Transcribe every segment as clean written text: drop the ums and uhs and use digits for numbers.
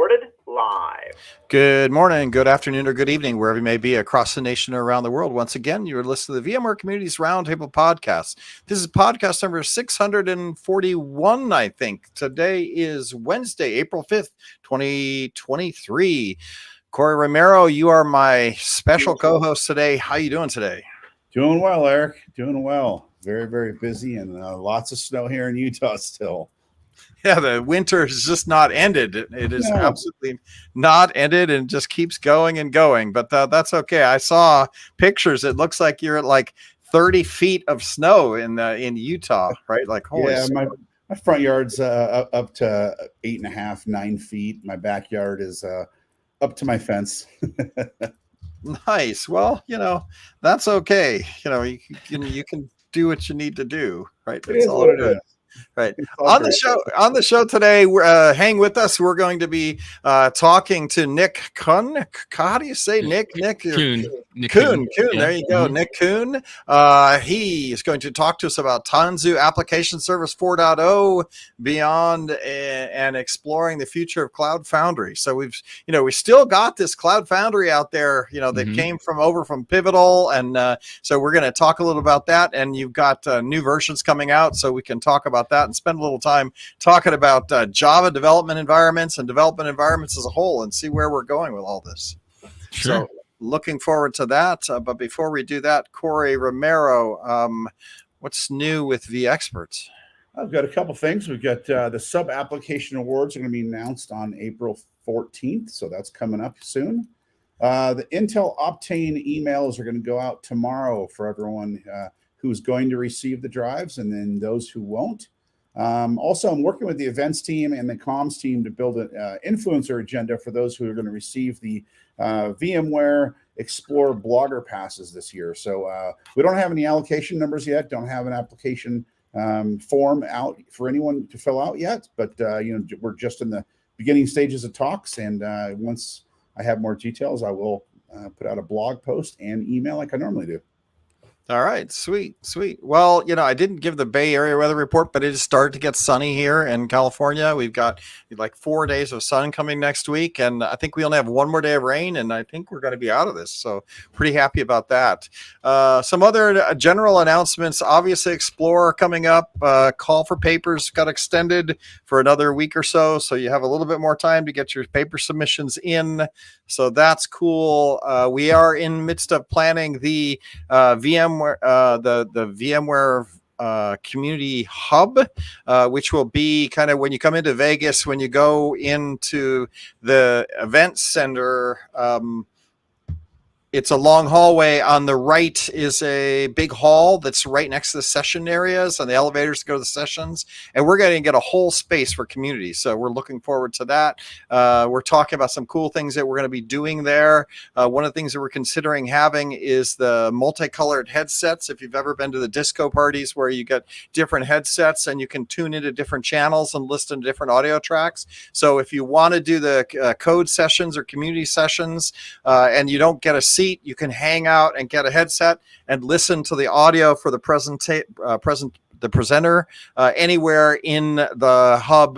recorded live. Good morning, good afternoon, or good evening, wherever you may be across the nation or around the world. Once again, you're listening to the VMware Communities Roundtable podcast. This is podcast number 641, I think. Today is Wednesday, April 5th, 2023. Corey Romero, you are my special co-host today. How you doing today? Doing well, Eric. Doing well. Very, very busy and lots of snow here in Utah still. Yeah, the winter has just not ended. It is absolutely not ended and just keeps going and going. But that's okay. I saw pictures. It looks like you're at like 30 feet of snow in Utah, right? Like, holy my front yard's up to 8.5, 9 feet. My backyard is up to my fence. Nice. Well, that's okay. You can do what you need to do, right? That's all it is. Right. On the show today, hang with us. We're going to be talking to Nick Kuhn. How do you say Nick? Kuhn. Kuhn. Yeah. There you go. Mm-hmm. Nick Kuhn. He is going to talk to us about Tanzu Application Service 4.0 beyond and exploring the future of Cloud Foundry. So we still got this Cloud Foundry out there, that came from Pivotal. And so we're going to talk a little about that. And you've got new versions coming out, so we can talk about that and spend a little time talking about Java development environments and development environments as a whole and see where we're going with all this. Sure. So looking forward to that. But before we do that, Corey Romero, what's new with vExperts? I've got a couple things. We've got the sub application awards are going to be announced on April 14th. So that's coming up soon. The Intel Optane emails are going to go out tomorrow for everyone who's going to receive the drives, and then those who won't. Also, I'm working with the events team and the comms team to build an influencer agenda for those who are going to receive the VMware Explore Blogger passes this year. So we don't have any allocation numbers yet, don't have an application form out for anyone to fill out yet, but we're just in the beginning stages of talks, and once I have more details, I will put out a blog post and email like I normally do. All right, sweet. Well, I didn't give the Bay Area weather report, but it has started to get sunny here in California. We've got like 4 days of sun coming next week, and I think we only have one more day of rain, and I think we're going to be out of this. So pretty happy about that. Some other general announcements. Obviously, Explorer coming up. Call for papers got extended for another week or so, so you have a little bit more time to get your paper submissions in. So that's cool. We are in midst of planning the VMware, the VMware Community Hub, which will be kind of when you come into Vegas, when you go into the event center. It's a long hallway. On the right is a big hall that's right next to the session areas and the elevators to go to the sessions. And we're going to get a whole space for community. So we're looking forward to that. We're talking about some cool things that we're going to be doing there. One of the things that we're considering having is the multicolored headsets. If you've ever been to the disco parties where you get different headsets and you can tune into different channels and listen to different audio tracks. So if you want to do the code sessions or community sessions and you don't get a seat, you can hang out and get a headset and listen to the audio for the presenter anywhere in the hub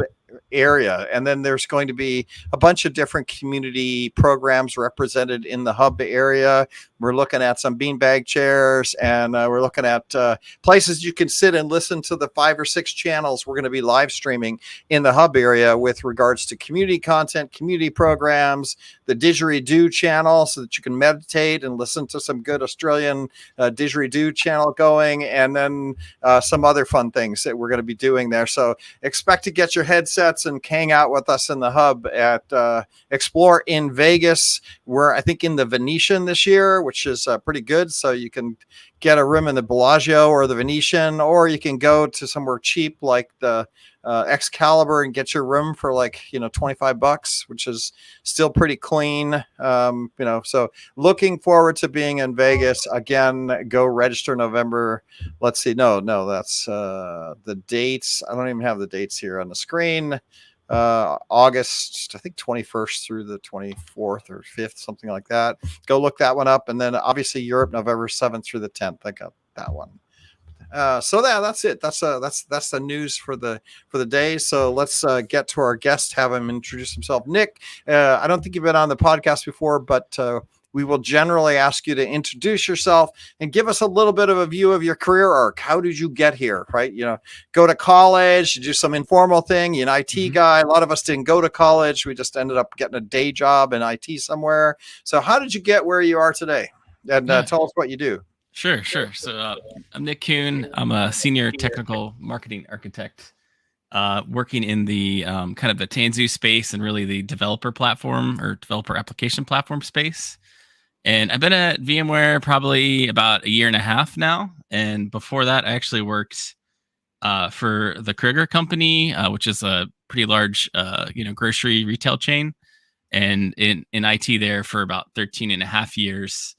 area. And then there's going to be a bunch of different community programs represented in the hub area. We're looking at some beanbag chairs, and we're looking at places you can sit and listen to the 5 or 6 channels we're going to be live streaming in the hub area with regards to community content, community programs, the didgeridoo channel so that you can meditate and listen to some good Australian didgeridoo channel going, and then some other fun things that we're going to be doing there. So expect to get your headsets and hang out with us in the hub at Explore in Vegas. We're, I think, in the Venetian this year, which is pretty good. So you can get a room in the Bellagio or the Venetian, or you can go to somewhere cheap like the Excalibur and get your room for like, $25, which is still pretty clean. So looking forward to being in Vegas again. Go register November. Let's see. No, that's the dates. I don't even have the dates here on the screen. August, I think 21st through the 24th or 5th, something like that. Go look that one up. And then obviously Europe, November 7th through the 10th. I got that one. So that's it. That's the news for the day. So let's get to our guest. Have him introduce himself. Nick, I don't think you've been on the podcast before, but we will generally ask you to introduce yourself and give us a little bit of a view of your career arc. How did you get here? Right? Go to college, do some informal thing. You're an IT guy. A lot of us didn't go to college. We just ended up getting a day job in IT somewhere. So how did you get where you are today? And tell us what you do. Sure. So I'm Nick Kuhn. I'm a senior technical marketing architect, working in the kind of the Tanzu space and really the developer platform or developer application platform space. And I've been at VMware probably about a year and a half now. And before that, I actually worked for the Kroger Company, which is a pretty large, grocery retail chain, and in IT there for about 13 and a half years.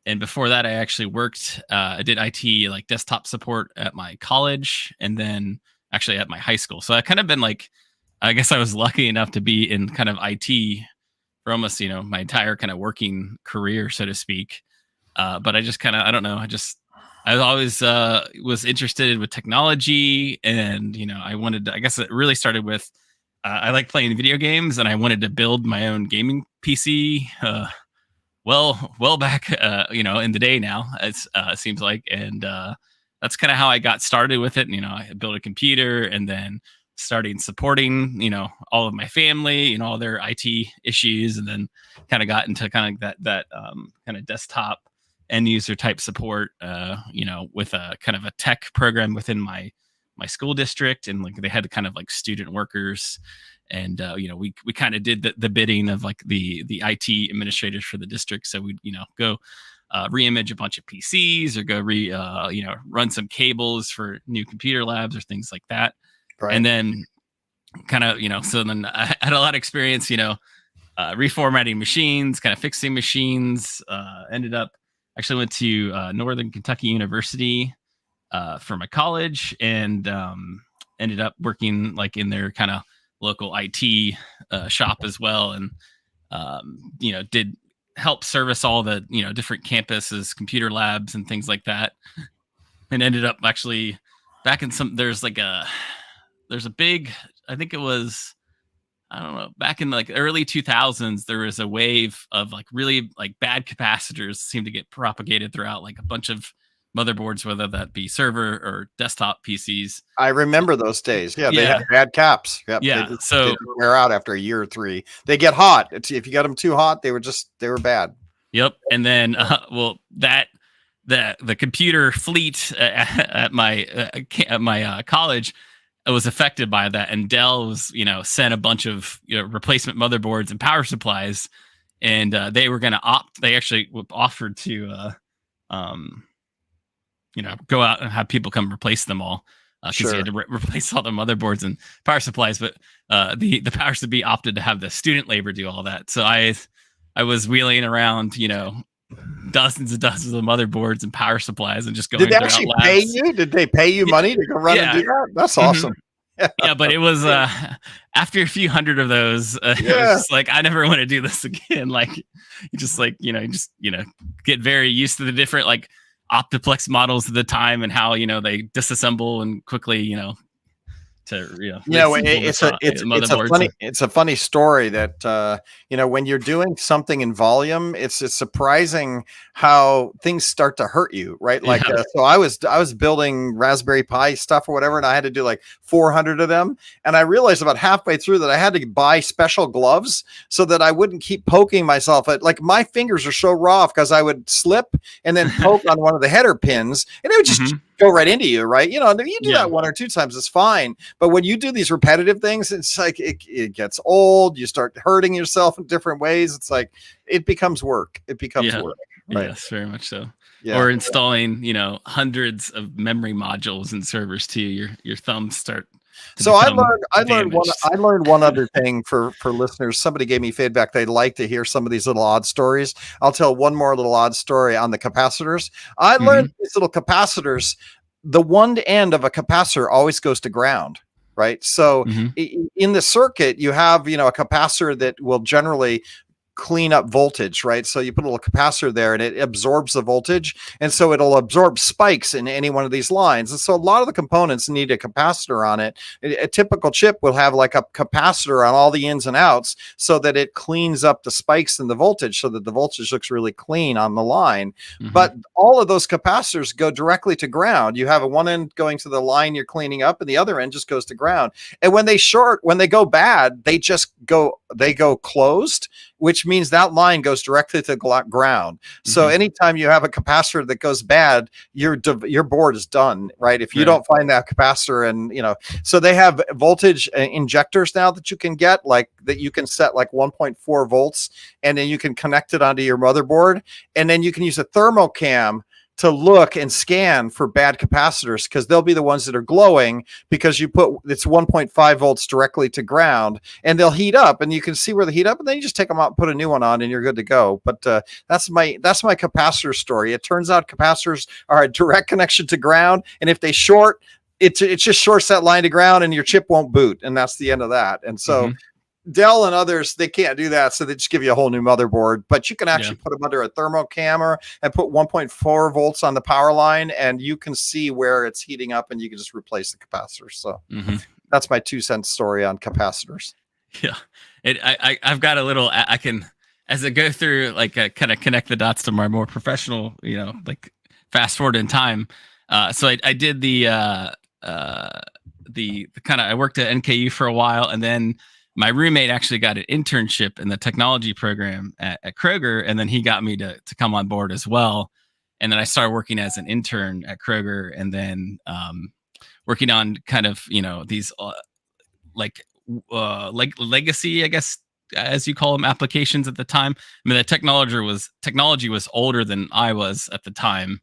And before that, I actually worked, I did IT like desktop support at my college and then actually at my high school. So I kind of been like, I guess I was lucky enough to be in kind of IT for almost, my entire kind of working career, so to speak. But I just kind of, I don't know. I always was interested with technology and, I guess it really started with, I like playing video games and I wanted to build my own gaming PC. Well back, in the day now, it seems like. And that's kind of how I got started with it. I built a computer and then starting supporting, all of my family, all their IT issues. And then kind of got into kind of that kind of desktop end user type support, with a kind of a tech program within my school district. And like they had kind of like student workers. And we kind of did the bidding of like the IT administrators for the district. So we'd go reimage a bunch of PCs or go run some cables for new computer labs or things like that. Right. And then kind of so then I had a lot of experience reformatting machines, kind of fixing machines. Ended up actually went to Northern Kentucky University for my college and ended up working like in their kind of local IT shop as well. And, did help service all the, different campuses, computer labs and things like that. And ended up actually back in there's a big, I think it was, I don't know, back in like early 2000s, there was a wave of like really like bad capacitors seemed to get propagated throughout like a bunch of motherboards, whether that be server or desktop PCs. I remember those days. Yeah, they had bad caps. Yep. Yeah, they wear out after a year or three. They get hot. If you got them too hot, they were bad. Yep. And then, the computer fleet at my college was affected by that, and Dell was sent a bunch of replacement motherboards and power supplies, and they were going to They actually offered to go out and have people come replace them all because you had to replace all the motherboards and power supplies. But the powers to be opted to have the student labor do all that. So I was wheeling around, dozens and dozens of motherboards and power supplies and just going. Did they actually pay you? Did they pay you money to go run and do that? That's awesome. Yeah, but it was after a few hundred of those, it was just like I never want to do this again. Like you just get very used to the different like Optiplex models at the time and how they disassemble and quickly it's a funny story that when you're doing something in volume, it's surprising how things start to hurt you, right? Like so I was building Raspberry Pi stuff or whatever, and I had to do like 400 of them, and I realized about halfway through that I had to buy special gloves so that I wouldn't keep poking myself at, like, my fingers are so raw because I would slip and then poke on one of the header pins and it would just go right into you, right? You do that one or two times, it's fine. But when you do these repetitive things, it's like it gets old. You start hurting yourself in different ways. It's like it becomes work. It becomes work. Right? Yes, very much so. Yeah. Or installing, hundreds of memory modules and servers too. Your thumbs start. So I learned one other thing for listeners. Somebody gave me feedback they'd like to hear some of these little odd stories. I'll tell one more little odd story on the capacitors. I learned these little capacitors, the one end of a capacitor always goes to ground, right? So in the circuit, you have a capacitor that will generally clean up voltage, right? So you put a little capacitor there and it absorbs the voltage. And so it'll absorb spikes in any one of these lines. And so a lot of the components need a capacitor on it. A typical chip will have like a capacitor on all the ins and outs so that it cleans up the spikes in the voltage so that the voltage looks really clean on the line. But all of those capacitors go directly to ground. You have a one end going to the line you're cleaning up and the other end just goes to ground. And when they go bad, they go closed, which means that line goes directly to ground. So anytime you have a capacitor that goes bad, your board is done, right? If you don't find that capacitor, and so they have voltage injectors now that you can get, like that you can set like 1.4 volts, and then you can connect it onto your motherboard, and then you can use a thermal cam to look and scan for bad capacitors, because they'll be the ones that are glowing because you put it's 1.5 volts directly to ground, and they'll heat up, and you can see where they heat up, and then you just take them out and put a new one on and you're good to go. But that's my capacitor story. It turns out capacitors are a direct connection to ground, and if they short, it just shorts that line to ground and your chip won't boot, and that's the end of that. And so Dell and others, they can't do that, so they just give you a whole new motherboard. But you can actually put them under a thermal camera and put 1.4 volts on the power line, and you can see where it's heating up, and you can just replace the capacitors. So that's my 2-cent story on capacitors. Yeah, I've got a little. I can, as I go through, like kind of connect the dots to my more professional, like fast forward in time. So I did the kind of, I worked at NKU for a while, and then my roommate actually got an internship in the technology program at Kroger, and then he got me to come on board as well. And then I started working as an intern at Kroger, and then working on kind of these like legacy, I guess, as you call them, applications at the time. I mean, the technology was older than I was at the time.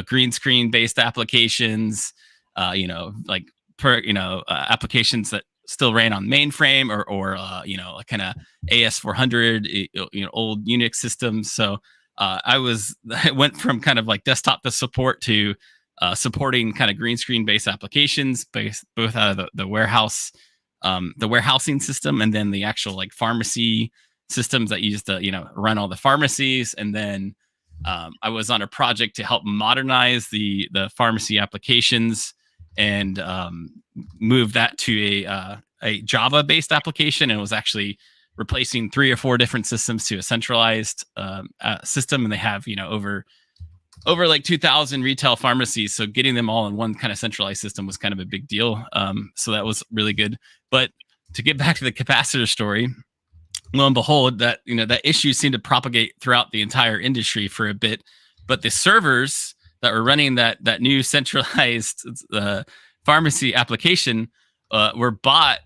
Green screen based applications, applications that still ran on mainframe or kind of AS400, old Unix systems. So I went from kind of like desktop to support to supporting kind of green screen based applications both out of the warehouse, the warehousing system, and then the actual like pharmacy systems that used to run all the pharmacies. And then I was on a project to help modernize the pharmacy applications and move that to a Java-based application, and it was actually replacing 3 or 4 different systems to a centralized system. And they have over like 2,000 retail pharmacies, so getting them all in one kind of centralized system was kind of a big deal. So that was really good. But to get back to the capacitor story, lo and behold, that that issue seemed to propagate throughout the entire industry for a bit. But the servers that were running that new centralized pharmacy application were bought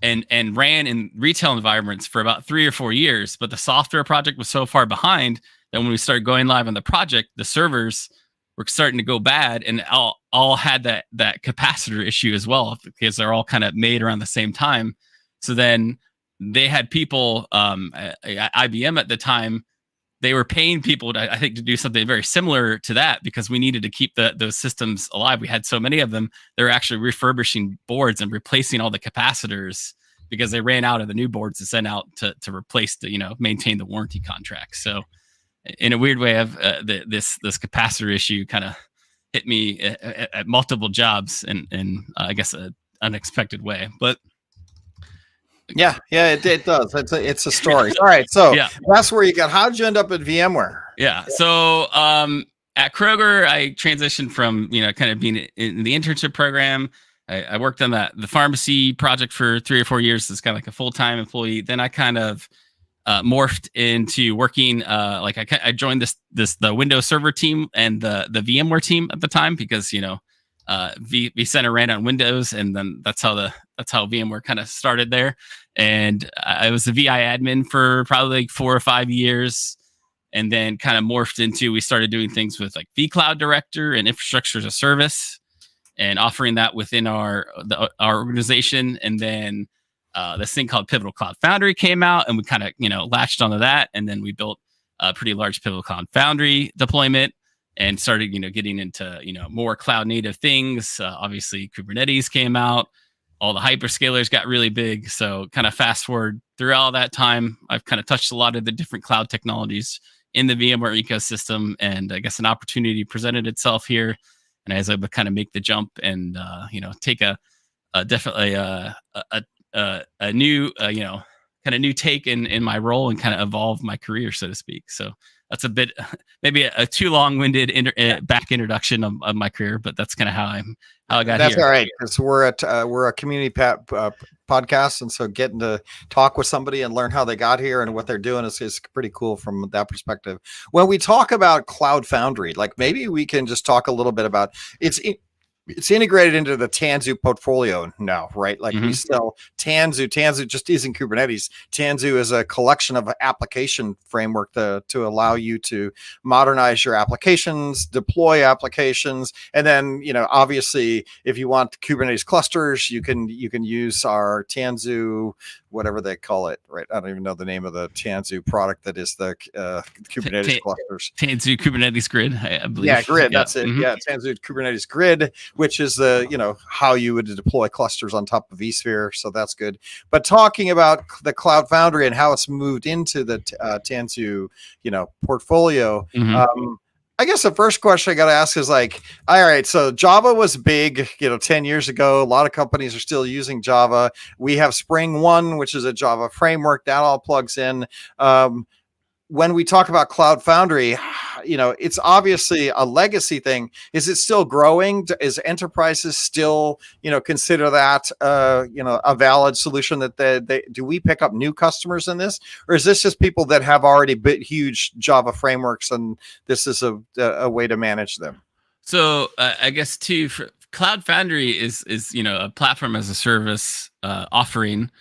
and ran in retail environments for about 3 or 4 years. But the software project was so far behind that when we started going live on the project, the servers were starting to go bad, and all had that capacitor issue as well, because they're all kind of made around the same time. So then they had people, IBM at the time, they were paying people, I think, to do something very similar to that, because we needed to keep those systems alive. We had so many of them. They were actually refurbishing boards and replacing all the capacitors because they ran out of the new boards to send out to replace maintain the warranty contract. So in a weird way, this capacitor issue kind of hit me at multiple jobs in I guess an unexpected way. But yeah, it does. It's a story. All right, so that's where you got. How did you end up at VMware? Yeah, so at Kroger, I transitioned from kind of being in the internship program. I worked on the pharmacy project for 3 or 4 years as kind of like a full-time employee. Then I kind of morphed into working I joined the Windows Server team and the VMware team at the time, because vCenter ran on Windows, and then that's how VMware kind of started there. And I was the VI admin for probably like 4 or 5 years, and then kind of morphed into, we started doing things with like vCloud Director and infrastructure as a service, and offering that within our organization. And then this thing called Pivotal Cloud Foundry came out, and we kind of latched onto that, and then we built a pretty large Pivotal Cloud Foundry deployment, and started getting into more cloud native things. Obviously Kubernetes came out, all the hyperscalers got really big. So kind of fast forward through all that time, I've kind of touched a lot of the different cloud technologies in the VMware ecosystem, and I guess an opportunity presented itself here, and I was able to kind of make the jump and take a definitely a new kind of new take in my role and kind of evolve my career, so to speak. So that's a bit maybe a too long-winded back introduction of my career, but that's kind of how I got That's here. all right, because we're a community podcast, and so getting to talk with somebody and learn how they got here and what they're doing is pretty cool from that perspective. When we talk about Cloud Foundry, like maybe we can just talk a little bit about it's integrated into the Tanzu portfolio now, right? Like we sell Tanzu. Tanzu just isn't Kubernetes. Tanzu is a collection of application framework to allow you to modernize your applications, deploy applications, and then obviously if you want Kubernetes clusters, you can use our Tanzu, whatever they call it, right? I don't even know the name of the Tanzu product that is the Kubernetes clusters. Tanzu Kubernetes Grid, I believe. Yeah, Grid. That's it. Yeah, Tanzu Kubernetes Grid, which is the how you would deploy clusters on top of vSphere. So that's good. But talking about the Cloud Foundry and how it's moved into the Tanzu portfolio. I guess the first question I got to ask is like, all right, so Java was big, 10 years ago. A lot of companies are still using Java. We have Spring One, which is a Java framework that all plugs in. When we talk about Cloud Foundry, it's obviously a legacy thing. Is it still growing? Is enterprises still, consider that, a valid solution that do we pick up new customers in this? Or is this just people that have already built huge Java frameworks and this is a way to manage them? So I guess too, Cloud Foundry is a platform as a service offering,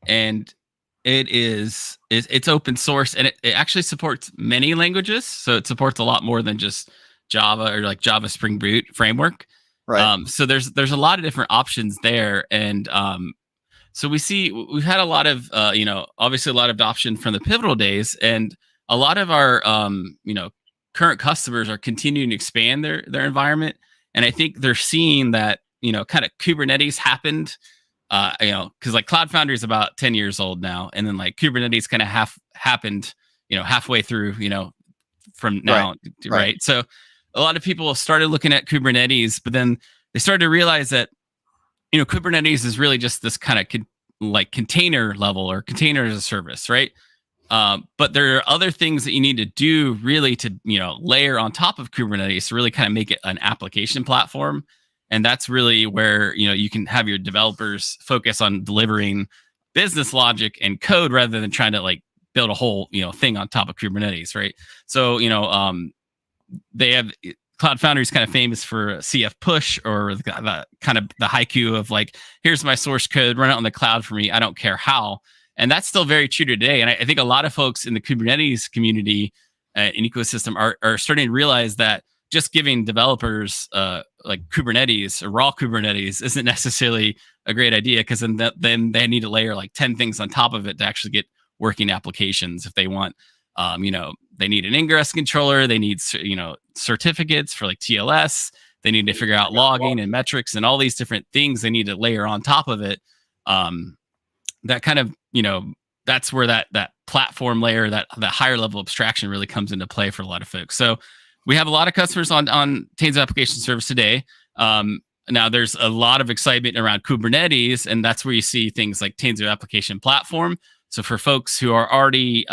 and it's open source, and it actually supports many languages. So it supports a lot more than just Java or like Java Spring Boot framework. Right. So there's a lot of different options there. And so we've had a lot of, obviously a lot of adoption from the Pivotal days, and a lot of our, current customers are continuing to expand their environment. And I think they're seeing that, kind of Kubernetes happened, because like Cloud Foundry is about 10 years old now, and then like Kubernetes kind of happened, halfway through, from now, right? So a lot of people started looking at Kubernetes, but then they started to realize that, Kubernetes is really just this kind of like container level or container as a service, right? But there are other things that you need to do really to, layer on top of Kubernetes to really kind of make it an application platform. And that's really where, you can have your developers focus on delivering business logic and code rather than trying to like build a whole, thing on top of Kubernetes, right? So, they have Cloud Foundry is kind of famous for CF push, or the kind of the haiku of like, here's my source code, run it on the cloud for me. I don't care how. And that's still very true today. And I think a lot of folks in the Kubernetes community and ecosystem are starting to realize that just giving developers like Kubernetes or raw Kubernetes isn't necessarily a great idea, because then they need to layer like 10 things on top of it to actually get working applications. If they want, they need an ingress controller, they need, certificates for like TLS, they need to figure out logging and metrics and all these different things they need to layer on top of it. That kind of, that's where that platform layer, that higher level abstraction really comes into play for a lot of folks. So we have a lot of customers on Tanzu Application Service today. Now there's a lot of excitement around Kubernetes, and that's where you see things like Tanzu Application Platform. So for folks who are already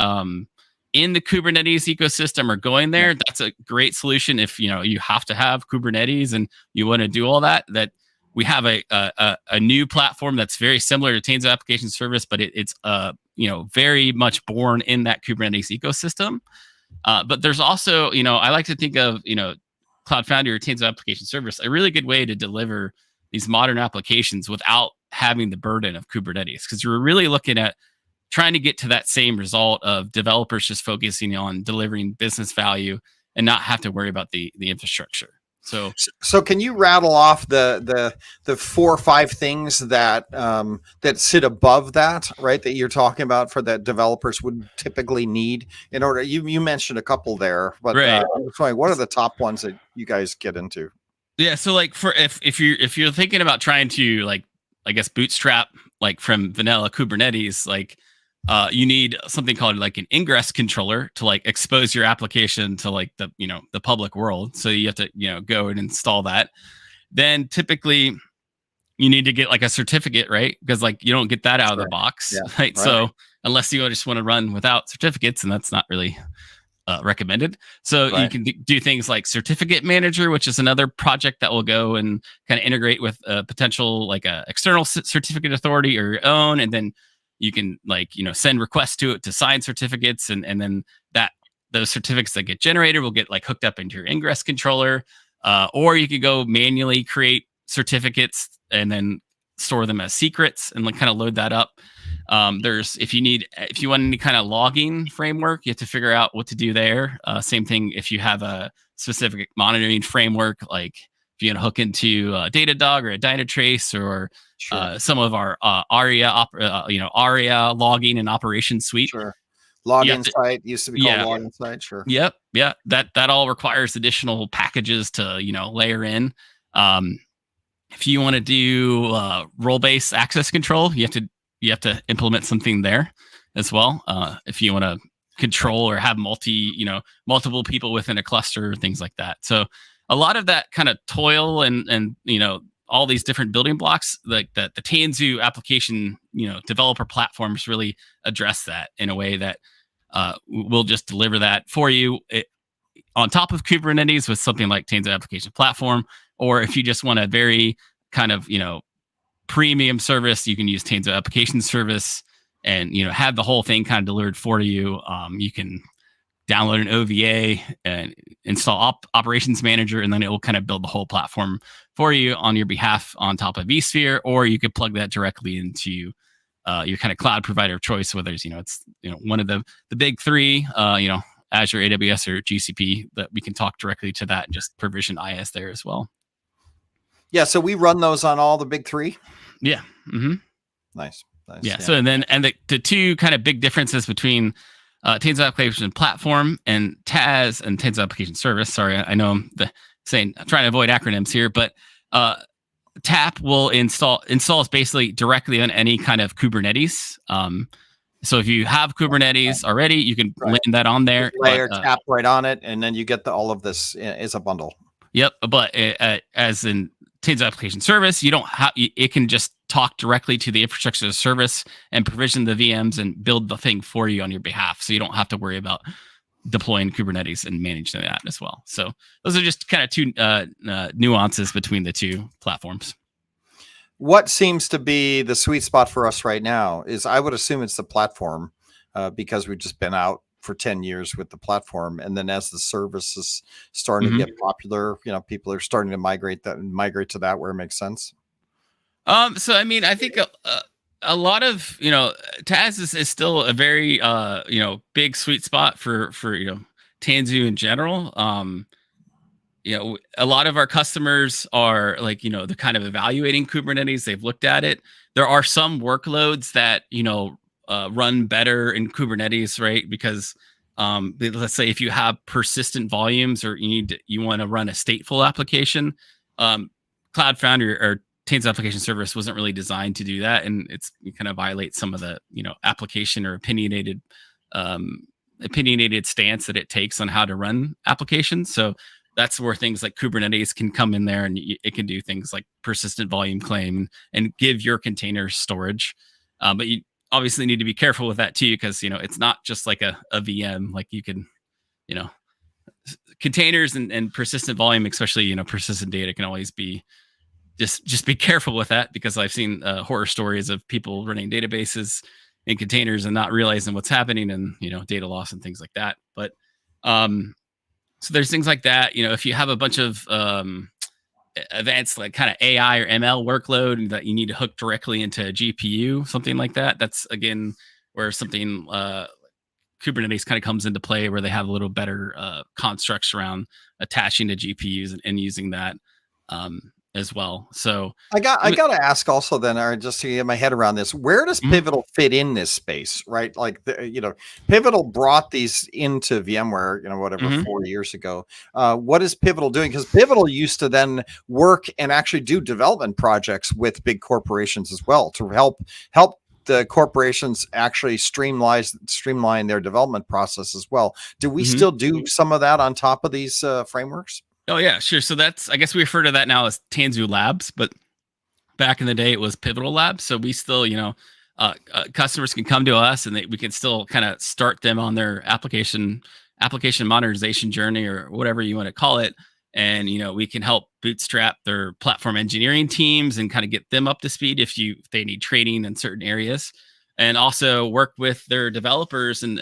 in the Kubernetes ecosystem or going there, that's a great solution. If you have to have Kubernetes and you want to do all that we have a new platform that's very similar to Tanzu Application Service, but it's very much born in that Kubernetes ecosystem. But there's also, I like to think of, Cloud Foundry or Tanzu Application Service, a really good way to deliver these modern applications without having the burden of Kubernetes, because you're really looking at trying to get to that same result of developers just focusing on delivering business value and not have to worry about the infrastructure. So can you rattle off the 4 or 5 things that sit above that, right? That you're talking about for that developers would typically need in order. You mentioned a couple there, but right. I'm just wondering, what are the top ones that you guys get into? Yeah, so like if you're thinking about trying to like I guess, bootstrap like from vanilla Kubernetes, like you need something called like an ingress controller to like expose your application to like the public world. So you have to go and install that. Then typically you need to get like a certificate, right? Because like you don't get that out of the box, Yeah, right? right. So unless you just want to run without certificates, and that's not really recommended. So you can do things like certificate manager, which is another project that will go and kind of integrate with a potential like a external certificate authority or your own, and then you can like send requests to it to sign certificates, and then that those certificates that get generated will get like hooked up into your ingress controller, or you could go manually create certificates and then store them as secrets and like kind of load that up. If you want any kind of logging framework, you have to figure out what to do there. Same thing if you have a specific monitoring framework, like if you want to hook into a Datadog or a Dynatrace or some of our ARIA logging and operation suite. Sure. Login site used to be called login site. Sure. Yep. Yeah. That all requires additional packages to layer in. If you want to do role-based access control, you have to implement something there as well. If you want to control or have multiple people within a cluster, things like that. So a lot of that kind of toil and all these different building blocks, like the Tanzu application, developer platforms really address that in a way that we'll just deliver that for you on top of Kubernetes with something like Tanzu application platform. Or if you just want a very kind of, premium service, you can use Tanzu application service and, have the whole thing kind of delivered for you. You can download an OVA and install operations manager, and then it will kind of build the whole platform for you on your behalf on top of vSphere, or you could plug that directly into your kind of cloud provider of choice, whether it's, one of the big three, Azure, AWS, or GCP, that we can talk directly to that and just provision IaaS there as well. Yeah, so we run those on all the big three. Yeah. Mm-hmm. Nice. Yeah. So the two kind of big differences between Tanzu application platform and TAS and Tanzu application service. Sorry, I know I'm trying to avoid acronyms here, but TAP will installs basically directly on any kind of Kubernetes. So if you have Kubernetes already, you can land that on there. Layer tap right on it, and then you get all of this as a bundle. Yep, but as in Tanzu application service, you don't have. It can just talk directly to the infrastructure as a service and provision the VMs and build the thing for you on your behalf. So you don't have to worry about deploying Kubernetes and managing that as well. So those are just kind of two nuances between the two platforms. What seems to be the sweet spot for us right now is, I would assume it's the platform, because we've just been out for 10 years with the platform. And then as the service is starting to get popular, people are starting to migrate to that where it makes sense. So, I mean, I think a lot of, TAS is still a very, big sweet spot for Tanzu in general. A lot of our customers are like, they're kind of evaluating Kubernetes. They've looked at it. There are some workloads that, run better in Kubernetes, right? Because let's say if you have persistent volumes, or you want to run a stateful application, Cloud Foundry or Tanzu application service wasn't really designed to do that, and you kind of violate some of the application or opinionated stance that it takes on how to run applications. So that's where things like Kubernetes can come in there, and it can do things like persistent volume claim and give your container storage. But you obviously need to be careful with that too, because it's not just like a VM. Like you can, containers and persistent volume, especially persistent data, can always be just be careful with that, because I've seen horror stories of people running databases in containers and not realizing what's happening, and data loss and things like that. But so there's things like that. If you have a bunch of advanced like kind of AI or ML workload that you need to hook directly into a GPU, something like that, that's again where something Kubernetes kind of comes into play, where they have a little better constructs around attaching to GPUs and using that. as well. So I got to ask also then, or just to get my head around this, where does Pivotal fit in this space, right? Like, Pivotal brought these into VMware, whatever, 4 years ago. What is Pivotal doing? Because Pivotal used to then work and actually do development projects with big corporations as well to help the corporations actually streamline their development process as well. Do we still do some of that on top of these frameworks? Oh yeah, sure. So I guess we refer to that now as Tanzu Labs, but back in the day it was Pivotal Labs. So we still, customers can come to us and we can still kind of start them on their application modernization journey or whatever you want to call it. And, we can help bootstrap their platform engineering teams and kind of get them up to speed if they need training in certain areas, and also work with their developers and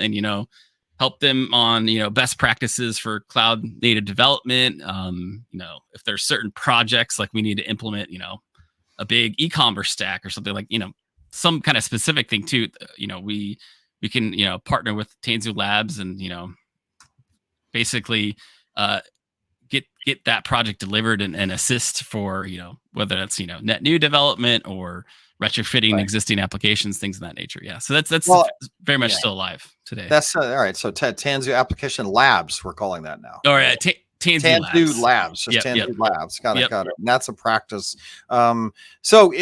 help them on, best practices for cloud native development. If there's certain projects like we need to implement, a big e-commerce stack or something like, some kind of specific thing too, we can, partner with Tanzu Labs and, basically get that project delivered and assist for, whether that's, net new development or retrofitting existing applications, things of that nature. Yeah. So that's very much still alive today. That's all right. So Tanzu Application Labs, we're calling that now. All right. Tanzu Labs. Just Tanzu Labs. Got it. And that's a practice. So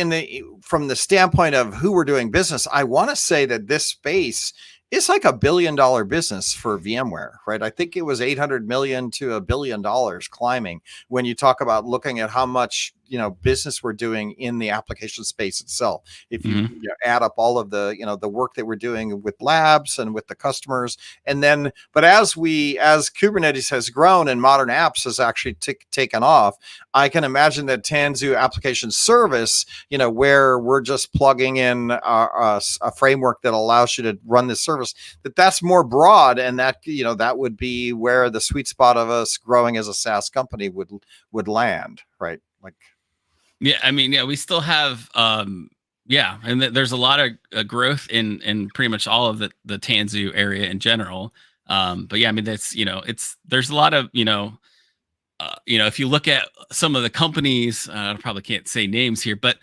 from the standpoint of who we're doing business, I want to say that this space is like $1 billion business for VMware, right? I think it was 800 million to $1 billion climbing when you talk about looking at how much business we're doing in the application space itself. If you, add up all of the the work that we're doing with labs and with the customers, and then but as Kubernetes has grown and modern apps has actually taken off, I can imagine that Tanzu Application Service, where we're just plugging in a framework that allows you to run this service, that's more broad, and that that would be where the sweet spot of us growing as a SaaS company would land, right? Like. Yeah, I mean, we still have, and there's a lot of growth in pretty much all of the Tanzu area in general. But yeah, I mean, that's there's a lot of if you look at some of the companies, I probably can't say names here, but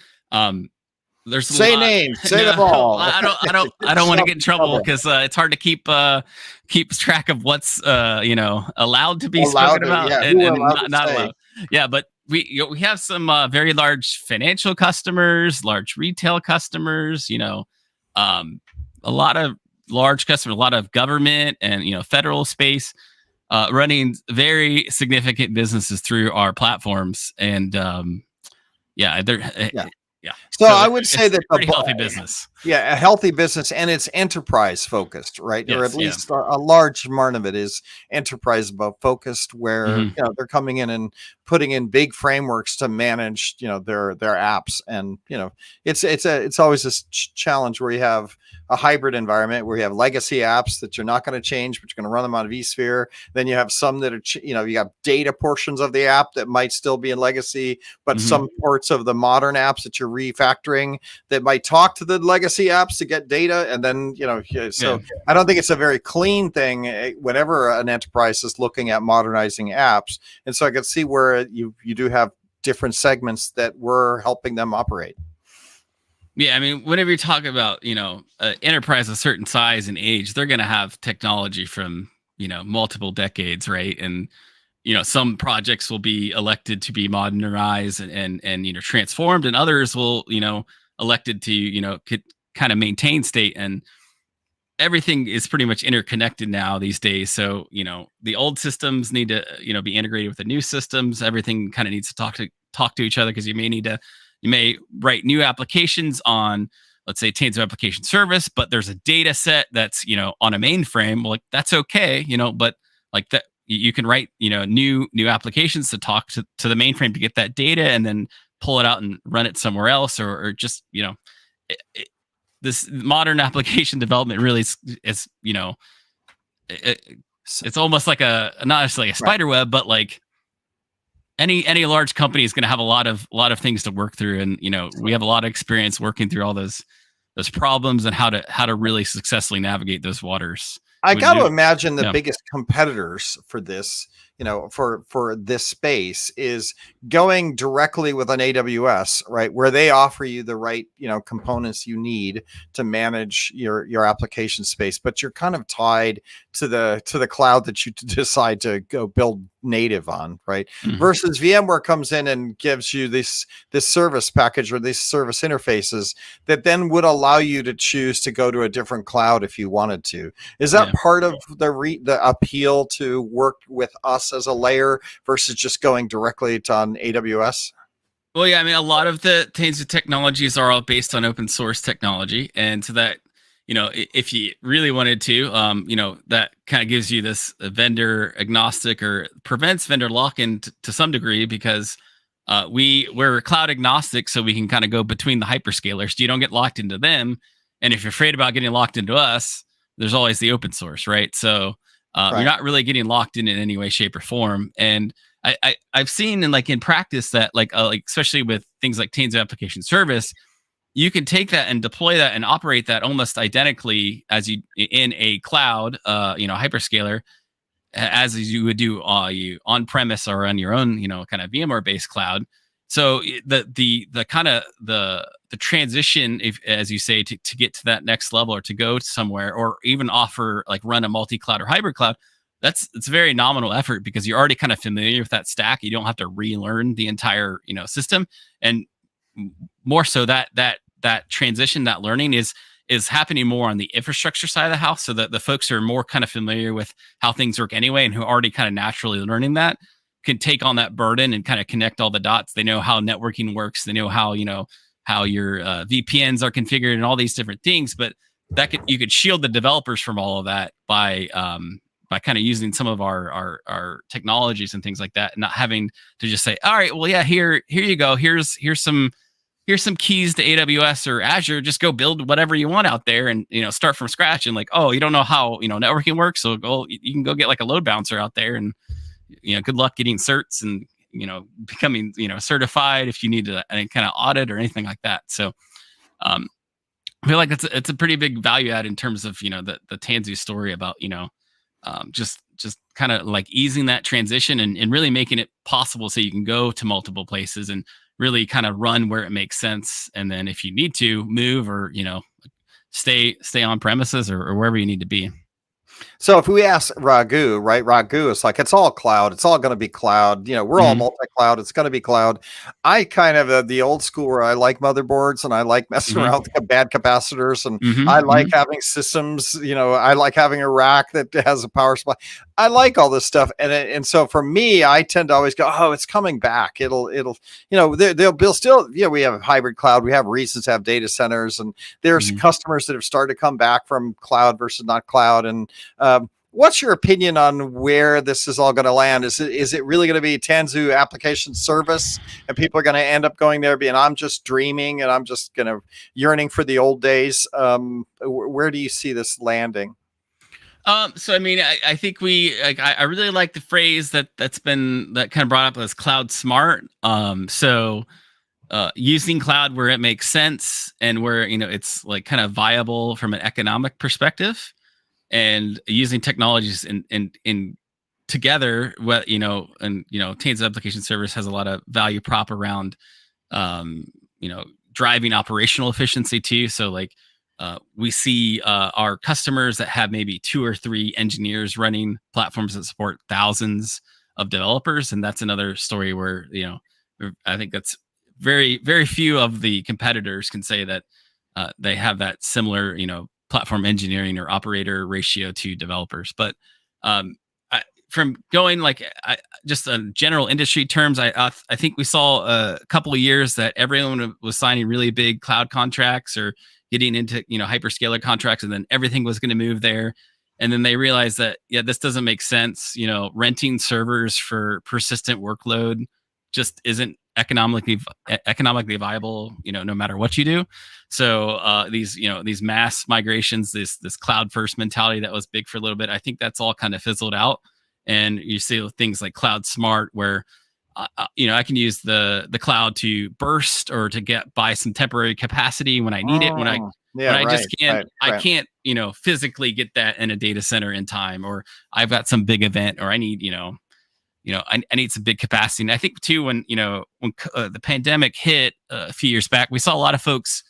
there's say names, say them all. I don't want to get in trouble because it's hard to keep track of what's allowed to be spoken about and not allowed. Yeah, but we have some very large financial customers, large retail customers, a lot of large customers, a lot of government and federal space, running very significant businesses through our platforms. And So I would say that a pretty healthy business. Yeah, a healthy business, and it's enterprise focused, right? Yes, or at least a large amount of it is enterprise focused, where they're coming in and putting in big frameworks to manage their apps, and it's always this challenge where you have a hybrid environment where you have legacy apps that you're not going to change, but you're going to run them on vSphere. Then you have some that are you got data portions of the app that might still be in legacy, but some parts of the modern apps that you're refactoring that might talk to the legacy apps to get data. And then I don't think it's a very clean thing whenever an enterprise is looking at modernizing apps. And so I can see where you do have different segments that we're helping them operate. Yeah, I mean, whenever you talk about enterprise of a certain size and age, they're going to have technology from multiple decades, right? And some projects will be elected to be modernized and transformed, and others will elected to kind of maintain state. And everything is pretty much interconnected now these days. So the old systems need to be integrated with the new systems. Everything kind of needs to talk to each other, because you may write new applications on, let's say, Tanzu Application Service, but there's a data set that's on a mainframe. Well, like, that's okay, but like that you can write new applications to talk to the mainframe to get that data and then pull it out and run it somewhere else, or just this modern application development really is it's almost like not necessarily a spider web, but like any large company is going to have a lot of things to work through, and we have a lot of experience working through all those problems and how to really successfully navigate those waters. I got to imagine the biggest competitors for this for this space is going directly with an AWS, right, where they offer you the right, components you need to manage your application space, but you're kind of tied to the cloud that you decide to go build native on, right? Mhm. Versus VMware comes in and gives you this service package or these service interfaces that then would allow you to choose to go to a different cloud if you wanted to. Is that Yeah. part of the appeal to work with us as a layer versus just going directly on AWS? Well, yeah, I mean, a lot of the Tanzu technologies are all based on open source technology, and so that, if you really wanted to, that kind of gives you this vendor agnostic or prevents vendor lock-in to some degree, because we're cloud agnostic, so we can kind of go between the hyperscalers. You don't get locked into them, and if you're afraid about getting locked into us, there's always the open source, right? So Right. you're not really getting locked in any way, shape, or form, and I've seen in practice that like especially with things like Tanzu application service, you can take that and deploy that and operate that almost identically as you in a cloud, hyperscaler, as you would do you on premise or on your own, kind of VMware based cloud. So the kind of the transition, if as you say, to get to that next level or to go somewhere or even offer like run a multi cloud or hybrid cloud, it's a very nominal effort because you're already kind of familiar with that stack. You don't have to relearn the entire system, and more so that transition, that learning is happening more on the infrastructure side of the house, so that the folks who are more kind of familiar with how things work anyway and who are already kind of naturally learning that can take on that burden and kind of connect all the dots. They know how networking works. They know how how your VPNs are configured and all these different things. But you could shield the developers from all of that by kind of using some of our technologies and things like that, and not having to just say, all right, well, yeah, here you go. Here's some keys to AWS or Azure. Just go build whatever you want out there and, start from scratch. And like, oh, you don't know how, networking works. So you can go get like a load balancer out there and, good luck getting certs and, becoming, certified if you need to any kind of audit or anything like that. So, I feel like it's a pretty big value add in terms of, the Tanzu story about, just kind of like easing that transition and really making it possible so you can go to multiple places and really kind of run where it makes sense. And then if you need to move or, stay on premises or wherever you need to be. So if we ask Raghu, right? Raghu is like, it's all cloud. It's all going to be cloud. We're all multi-cloud. It's going to be cloud. I kind of the old school where I like motherboards and I like messing around with bad capacitors and I like having systems. I like having a rack that has a power supply. I like all this stuff. And so for me, I tend to always go, oh, it's coming back. It'll, they'll still, we have hybrid cloud. We have reasons to have data centers, and there's customers that have started to come back from cloud versus not cloud. And what's your opinion on where this is all going to land? Is it really going to be Tanzu application service, and people are going to end up going there being, I'm just dreaming and I'm just going to yearning for the old days? Where do you see this landing? So I mean, I think I really like the phrase that's been kind of brought up as cloud smart. So using cloud where it makes sense and where it's like kind of viable from an economic perspective, and using technologies in together. What Tanzu application service has a lot of value prop around driving operational efficiency too. So like we see our customers that have maybe 2 or 3 engineers running platforms that support thousands of developers, and that's another story where I think that's very, very few of the competitors can say that they have that similar platform engineering or operator ratio to developers. But from going just on general industry terms, I think we saw a couple of years that everyone was signing really big cloud contracts or getting into hyperscaler contracts, and then everything was going to move there. And then they realized that this doesn't make sense. Renting servers for persistent workload just isn't economically viable, no matter what you do. So these mass migrations, this cloud first mentality that was big for a little bit, I think that's all kind of fizzled out. And you see things like cloud smart, where I can use the cloud to burst or to buy some temporary capacity when I need it. When I just can't, I can't, physically get that in a data center in time, or I've got some big event, or I need, I need some big capacity. And I think too, when the pandemic hit a few years back, we saw a lot of folks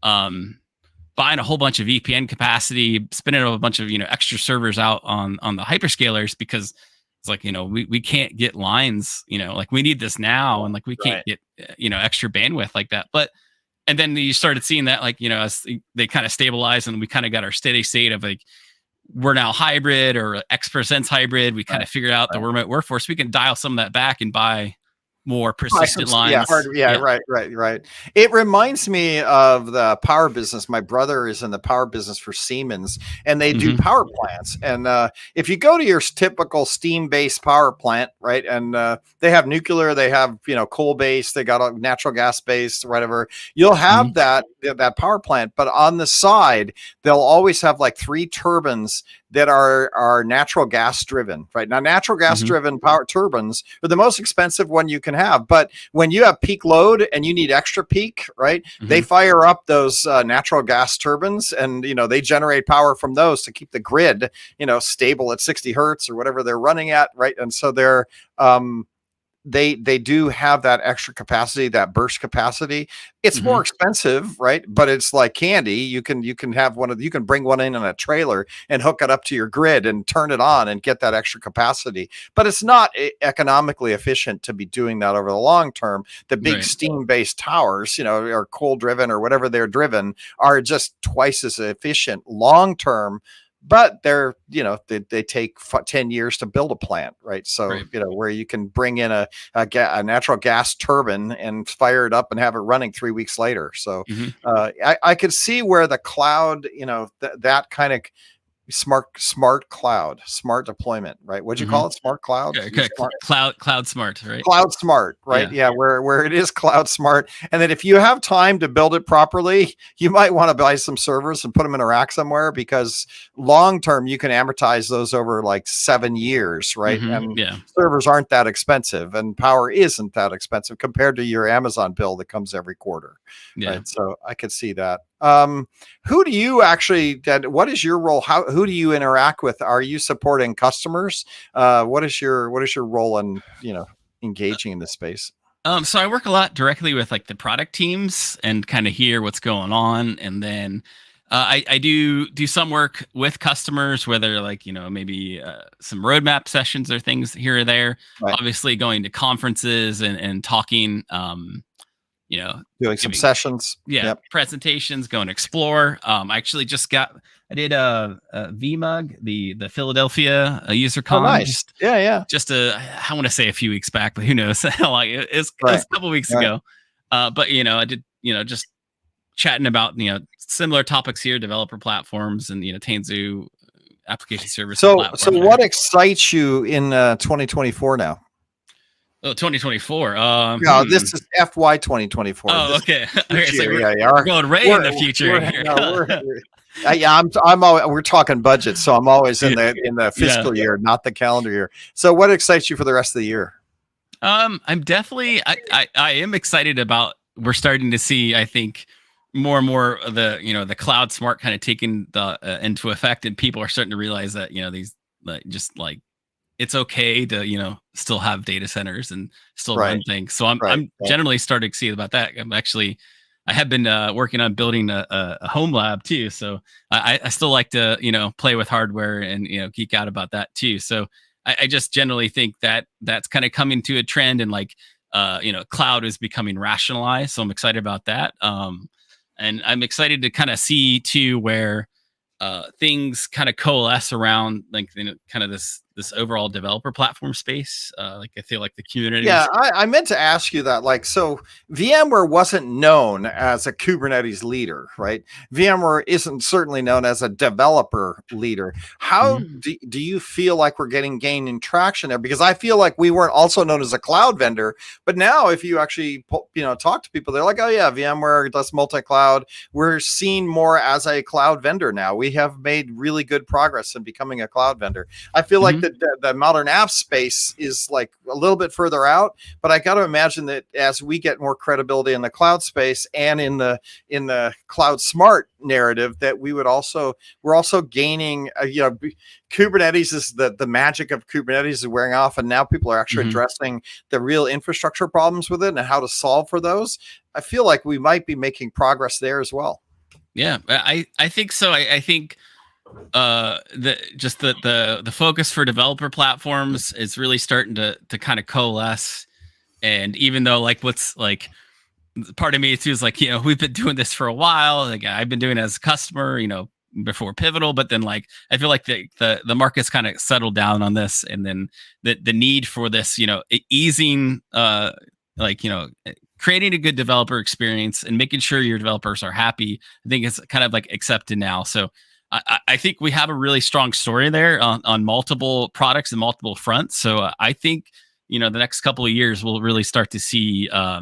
buying a whole bunch of VPN capacity, spinning a bunch of extra servers out on the hyperscalers, because it's like, we can't get lines, like we need this now, and like we can't get extra bandwidth like that. And then you started seeing that, like, as they kind of stabilized, and we kind of got our steady state of like, we're now hybrid, or X% hybrid. We kind of figured out the remote workforce. We can dial some of that back and buy more persistent lines. Right. It reminds me of the power business. My brother is in the power business for Siemens, and they do power plants. And if you go to your typical steam-based power plant, right, and they have nuclear, they have coal-based, they got a natural gas-based, whatever. You'll have that power plant, but on the side, they'll always have like 3 turbines that are natural gas driven. Right now, natural gas driven power turbines are the most expensive one you can have. But when you have peak load and you need extra peak, right, they fire up those natural gas turbines, and they generate power from those to keep the grid stable at 60 hertz or whatever they're running at, right? And so they're they do have that extra capacity, that burst capacity. It's more expensive, right? But it's like candy. You can have you can bring one in a trailer and hook it up to your grid and turn it on and get that extra capacity. But it's not economically efficient to be doing that over the long term. The big steam-based towers, or coal driven or whatever they're driven, are just twice as efficient long term. But they're, they take 10 years to build a plant, right? So, where you can bring in a natural gas turbine and fire it up and have it running 3 weeks later. So I could see where the cloud, that kind of smart cloud, smart deployment, right? What'd you call it? Smart cloud? Okay. Cloud smart, right? Cloud smart, right? Yeah. Where it is cloud smart. And then if you have time to build it properly, you might want to buy some servers and put them in a rack somewhere, because long term you can amortize those over like 7 years, right? And servers aren't that expensive, and power isn't that expensive compared to your Amazon bill that comes every quarter. Right? So I could see that. Who do you actually, what is your role? Who do you interact with? Are you supporting customers? What is your role in, engaging in this space? So I work a lot directly with like the product teams and kind of hear what's going on. And then, I do some work with customers, whether like, maybe, some roadmap sessions or things here or there, obviously going to conferences and talking, doing some sessions, presentations, going to explore. I actually I did a VMUG, the Philadelphia user con. Oh, nice. Just I want to say a few weeks back, but who knows? Like it's a couple weeks ago. But I did just chatting about similar topics here, developer platforms, and Tanzu application service. So what excites you in 2024 now? Oh, 2024. No, this is FY 2024. Oh, okay. Future, we're going right in the future. We're talking budget, so I'm always in the fiscal year, not the calendar year. So, what excites you for the rest of the year? I'm definitely. I am excited about. We're starting to see, I think, more and more of the cloud smart kind of taking into effect, and people are starting to realize that these just like. It's okay to, still have data centers and still run things. So I'm generally starting to see about that. I have been working on building a home lab too. So I still like to, play with hardware and, geek out about that too. So I just generally think that that's kind of coming to a trend, and like, cloud is becoming rationalized. So I'm excited about that. And I'm excited to kind of see too, where things kind of coalesce around like kind of this overall developer platform space. Like I feel like the community. Yeah, I meant to ask you that. Like, so VMware wasn't known as a Kubernetes leader, right? VMware isn't certainly known as a developer leader. How do you feel like we're gaining traction there? Because I feel like we weren't also known as a cloud vendor, but now if you actually talk to people, they're like, oh yeah, VMware does multi-cloud. We're seen more as a cloud vendor now. We have made really good progress in becoming a cloud vendor. I feel like the modern app space is like a little bit further out, but I got to imagine that as we get more credibility in the cloud space and in the cloud smart narrative, that we're also gaining, Kubernetes is the magic of Kubernetes is wearing off, and now people are actually addressing the real infrastructure problems with it and how to solve for those. I feel like we might be making progress there as well. Yeah, I think so. I think the focus for developer platforms is really starting to kind of coalesce. And even though what's part of me too is we've been doing this for a while. Like I've been doing it as a customer, before Pivotal, but then I feel like the market's kind of settled down on this, and then the need for this, easing, creating a good developer experience and making sure your developers are happy. I think it's kind of accepted now. So I think we have a really strong story there on multiple products and multiple fronts. So I think, the next couple of years we'll really start to see, I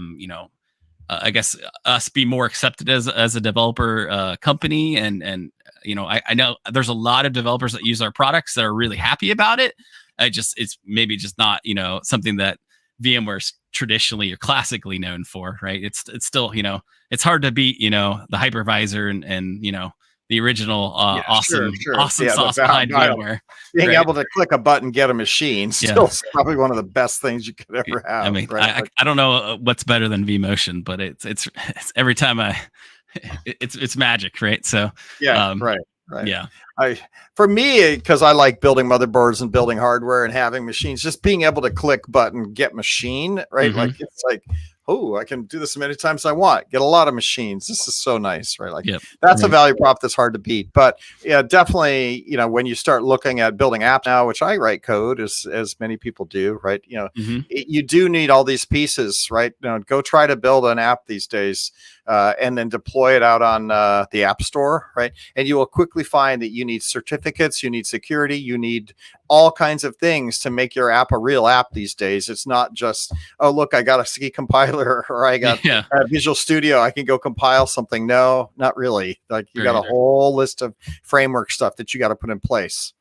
guess us be more accepted as a developer company. And I know there's a lot of developers that use our products that are really happy about it. It's maybe just not, something that VMware's traditionally or classically known for, right? It's still, it's hard to beat, the hypervisor and the original awesome sauce behind VMware. Being able to click a button, get a machine, still probably one of the best things you could ever have. I mean, right? I don't know what's better than vMotion, but it's every time it's magic, right? So right. Yeah. For me, because I like building motherboards and building hardware and having machines, just being able to click button, get machine, right? It's oh, I can do this as many times as I want. Get a lot of machines. This is so nice, right? That's a value prop that's hard to beat. But yeah, definitely, when you start looking at building apps now, which I write code as many people do, right? You do need all these pieces, right? Go try to build an app these days and then deploy it out on the App Store, right? And you will quickly find that you need certificates, you need security, you need all kinds of things to make your app a real app these days. It's not just, oh, look, I got a C compiler or I got Visual Studio, I can go compile something. No, not really. You got a whole list of framework stuff that you got to put in place.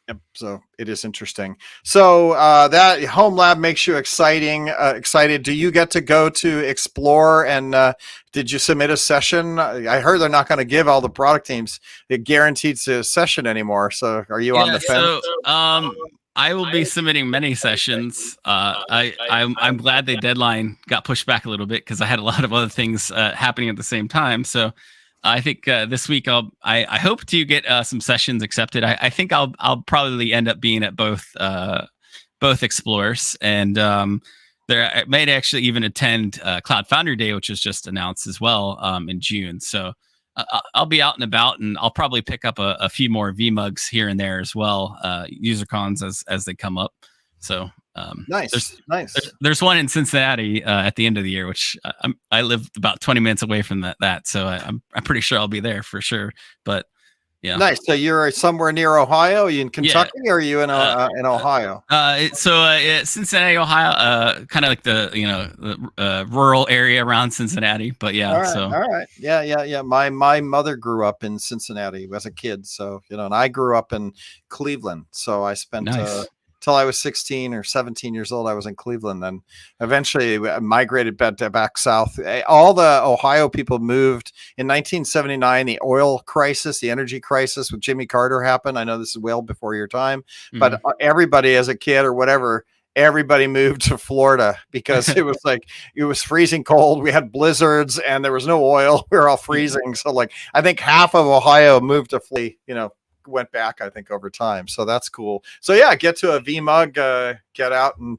Yep. So it is interesting. So that home lab makes you excited. Do you get to go to explore? And did you submit a session? I heard they're not going to give all the product teams a guaranteed session anymore. So are you on the fence? So I will be submitting many sessions. I'm glad the deadline got pushed back a little bit because I had a lot of other things happening at the same time. So I think this week I hope to get some sessions accepted. I think I'll probably end up being at both Explorers, and I might actually even attend Cloud Foundry Day, which was just announced as well in June. So I'll be out and about, and I'll probably pick up a few more VMugs here and there as well, user cons as they come up. So nice. There's one in Cincinnati at the end of the year, which I live about 20 minutes away from that. So I'm pretty sure I'll be there for sure. But yeah, nice. So you're somewhere near Ohio? Are you in Kentucky or are you in Ohio? Cincinnati, Ohio, kind of like the rural area around Cincinnati. But yeah, all right, yeah. My mother grew up in Cincinnati as a kid, so and I grew up in Cleveland, so I spent. Nice. Till I was 16 or 17 years old, I was in Cleveland. Then eventually migrated back south. All the Ohio people moved in 1979. The oil crisis, the energy crisis with Jimmy Carter happened. I know this is well before your time, but everybody as a kid or whatever, everybody moved to Florida because it was freezing cold. We had blizzards and there was no oil. We were all freezing. So I think half of Ohio moved to flee, went back, I think, over time. So that's cool. So yeah, get to a VMUG, get out and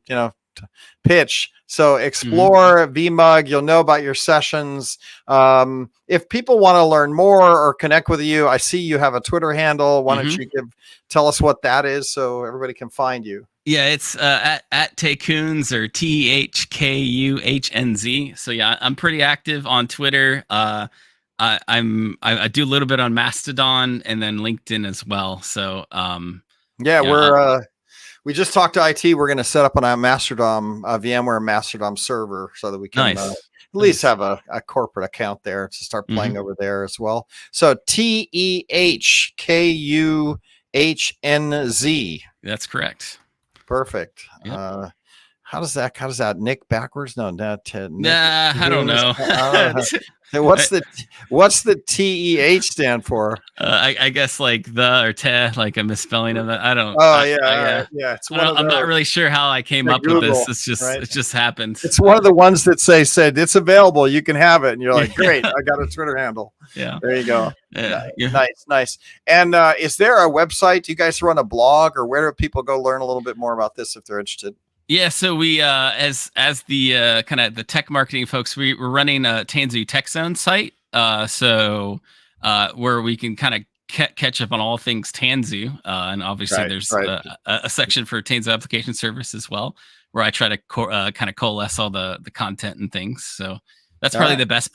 pitch. So explore VMUG. You'll know about your sessions. If people want to learn more or connect with you, I see you have a Twitter handle. Why don't you tell us what that is so everybody can find you? Yeah, it's at Tehkunz or THKUHNZ. So yeah, I'm pretty active on Twitter. I do a little bit on Mastodon and then LinkedIn as well. So we just talked to IT. We're going to set up on a Mastodon, VMware Mastodon server, so that we can at least have a corporate account there to start playing over there as well. So TEHKUHNZ. That's correct. Perfect. Yep. How does that Nick backwards? No, not Nick. Nah, I don't know. What's the TEH stand for? I guess like the or te, like a misspelling of it. I don't. Oh yeah, yeah. yeah. It's I one don't, of I'm not those. really sure how I came up Google, with this. It's just right? it just happened. It's one of the ones that said it's available. You can have it, and you're like, great, I got a Twitter handle. Yeah. There you go. Yeah. Nice. And is there a website? Do you guys run a blog, or where do people go learn a little bit more about this if they're interested? Yeah, so we as the kind of the tech marketing folks, we're running a Tanzu Tech Zone site. Where we can kind of catch up on all things Tanzu, and obviously there's a section for Tanzu application service as well, where I try to kind of coalesce all the content and things. So that's probably the best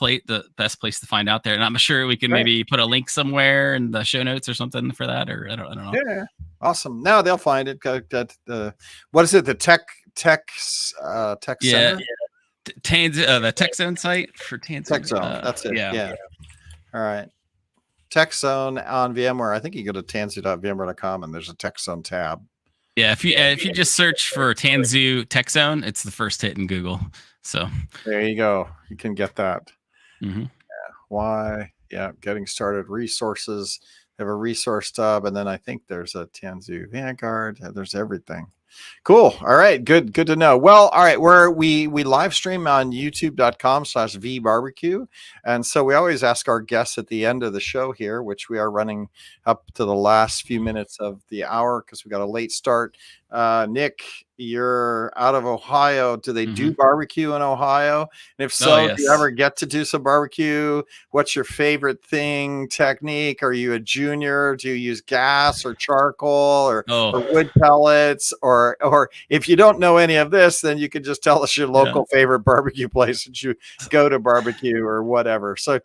place to find out there. And I'm sure we can maybe put a link somewhere in the show notes or something for that, or I don't know. Yeah, awesome. Now they'll find it. What is it? The tech center? Tanzu, the Tech Zone site for Tanzu. Tech Zone. That's it. Yeah. All right. Tech Zone on VMware. I think you go to tanzu.vmware.com and there's a Tech Zone tab. Yeah, if you just search for Tanzu Tech Zone, it's the first hit in Google. So there you go. You can get that. Mm-hmm. Yeah. Why? Yeah. Getting started. Resources. They have a resource tab, and then I think there's a Tanzu Vanguard. There's everything. Cool. All right. Good to know. Well, all right. We live stream on youtube.com/vbarbecue. And so we always ask our guests at the end of the show here, which we are running up to the last few minutes of the hour because we got a late start. Nick, you're out of Ohio. Do they do barbecue in Ohio? And if so, do you ever get to do some barbecue? What's your favorite technique? Are you a junior? Do you use gas or charcoal or wood pellets? Or if you don't know any of this, then you can just tell us your local favorite barbecue place that you go to barbecue or whatever. So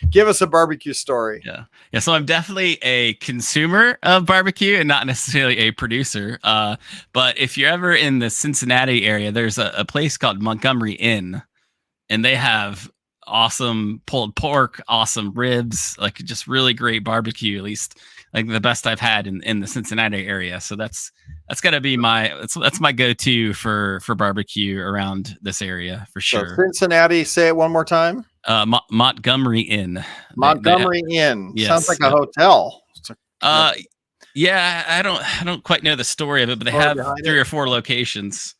give us a barbecue story. Yeah. So I'm definitely a consumer of barbecue and not necessarily a producer. But if you're ever in the Cincinnati area, there's a place called Montgomery Inn, and they have awesome pulled pork, awesome ribs, like just really great barbecue, at least like the best I've had in the Cincinnati area. So that's got to be that's my go-to for barbecue around this area for sure. So Cincinnati, say it one more time. Montgomery Inn. Montgomery Inn. Yes, sounds like a hotel. Yeah, I don't quite know the story of it, but they have 3 or 4 locations.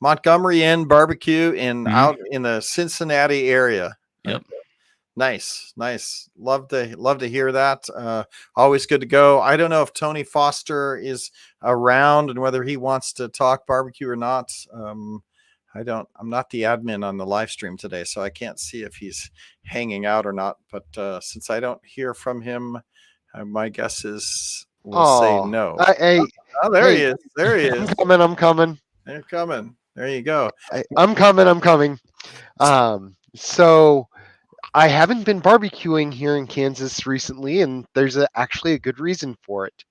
Montgomery Inn Barbecue out in the Cincinnati area. Yep. Nice. Love to hear that. Always good to go. I don't know if Tony Foster is around and whether he wants to talk barbecue or not. I'm not the admin on the live stream today, so I can't see if he's hanging out or not. But since I don't hear from him, my guess is we'll say no. There he is. I'm coming. They're coming. There you go. I'm coming. So I haven't been barbecuing here in Kansas recently, and there's actually a good reason for it.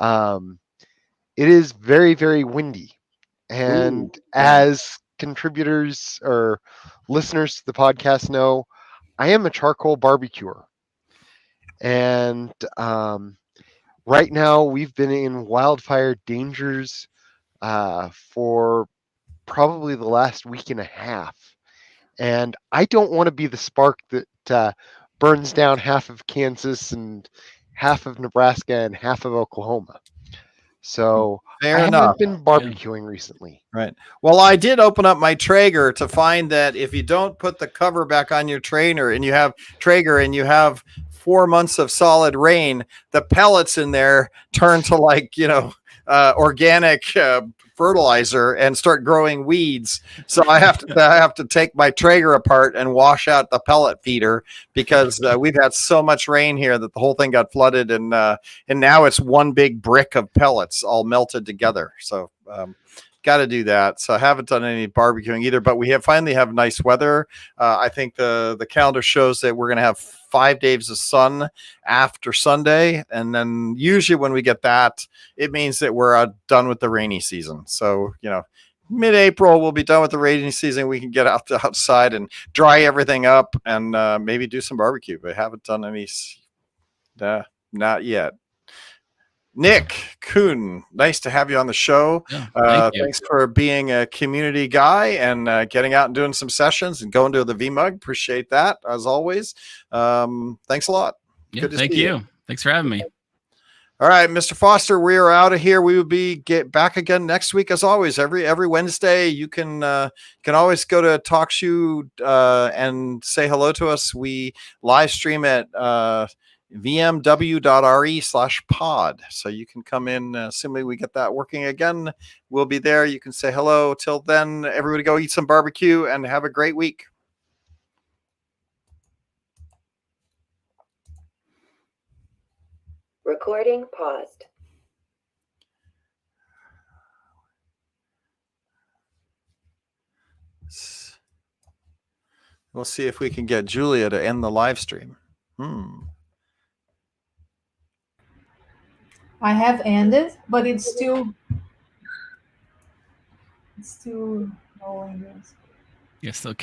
It is very, very windy. And as contributors or listeners to the podcast know, I am a charcoal barbecuer. And right now we've been in wildfire dangers for probably the last week and a half. And I don't want to be the spark that burns down half of Kansas and half of Nebraska and half of Oklahoma. So I haven't been barbecuing recently. Right. Well, I did open up my Traeger to find that if you don't put the cover back on your Traeger and you have 4 months of solid rain, the pellets in there turn to organic fertilizer and start growing weeds. So I have to take my Traeger apart and wash out the pellet feeder because we've had so much rain here that the whole thing got flooded, and now it's one big brick of pellets all melted together. So got to do that. So I haven't done any barbecuing either, but we finally have nice weather. I think the calendar shows that we're going to have 5 days of sun after Sunday. And then usually when we get that, it means that we're done with the rainy season. So, mid-April, we'll be done with the rainy season. We can get outside and dry everything up and maybe do some barbecue, but haven't done any, not yet. Nick Kuhn, nice to have you on the show. Yeah, thank you. Thanks for being a community guy and getting out and doing some sessions and going to the VMUG. Appreciate that, as always. Thanks a lot. Yeah, Good to thank see you. Thanks for having me. All right, Mr. Foster, we are out of here. We will be get back again next week, as always. Every Wednesday, you can always go to TalkShoe and say hello to us. We live stream at vmw.re/pod, so you can come in. Assuming we get that working again, we'll be there. You can say hello. Till then, everybody go eat some barbecue and have a great week. Recording paused. We'll see if we can get Julia to end the live stream. I have ended, but it's still showing this. Yes,